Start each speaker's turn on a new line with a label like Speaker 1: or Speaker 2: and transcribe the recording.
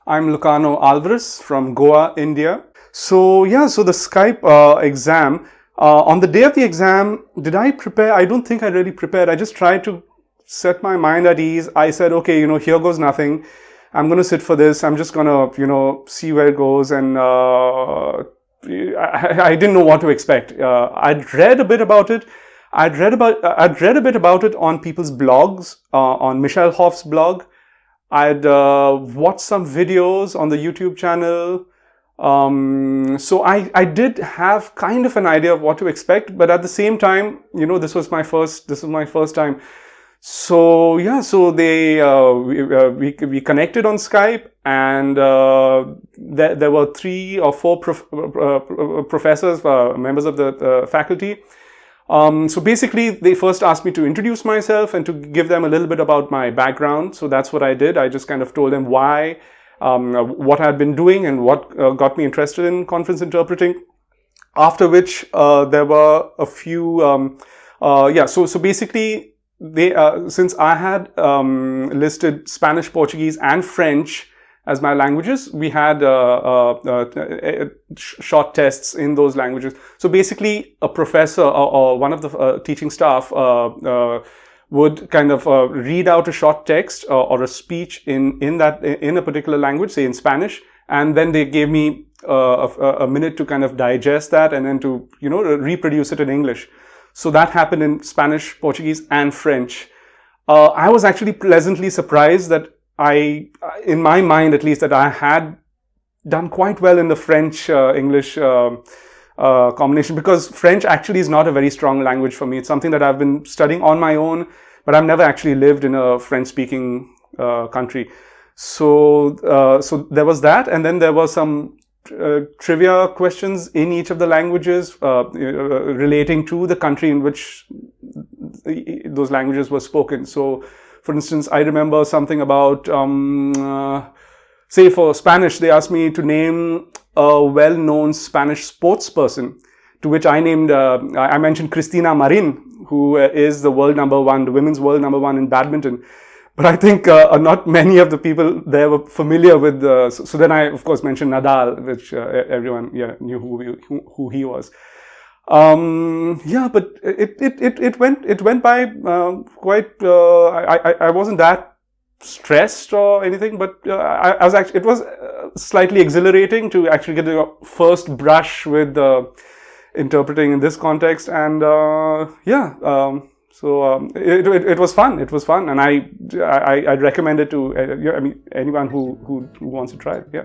Speaker 1: I'm Lucano Alvarez from Goa, India. So yeah, so the Skype exam, on the day of the exam, did I prepare? I don't think I really prepared. I just tried to set my mind at ease. I said, okay, here goes nothing. I'm going to sit for this. I'm just going to, see where it goes. And I didn't know what to expect. I'd read a bit about it. I'd read a bit about it on people's blogs, on Michelle Hoff's blog. I'd watched some videos on the YouTube channel. So I did have kind of an idea of what to expect, but at the same time, this was my first time. So yeah, so we connected on Skype, and there were 3 or 4 professors, members of the faculty. So basically, they first asked me to introduce myself and to give them a little bit about my background. So that's what I did. I just kind of told them why, what I had been doing and what got me interested in conference interpreting. After which, there were a few, so basically, since I had listed Spanish, Portuguese, and French as my languages, we had short tests in those languages. So basically, a professor or one of the teaching staff would kind of read out a short text or a speech in a particular language, say in Spanish, and then they gave me a minute to kind of digest that and then to reproduce it in English. So that happened in Spanish, Portuguese, and French. I was actually pleasantly surprised that in my mind at least, that I had done quite well in the French-English combination, because French actually is not a very strong language for me. It's something that I've been studying on my own, but I've never actually lived in a French-speaking country. So there was that, and then there were some trivia questions in each of the languages relating to the country in which those languages were spoken. So, for instance, I remember something about, say for Spanish, they asked me to name a well-known Spanish sports person, to which I mentioned Cristina Marin, who is the women's world number 1 in badminton. But I think not many of the people there were familiar with so then I, of course, mentioned Nadal, which everyone knew who he was. But it went by quite. I wasn't that stressed or anything, but it was slightly exhilarating to actually get the first brush with interpreting in this context, and it was fun. It was fun, and I'd recommend it to anyone who wants to try it. Yeah.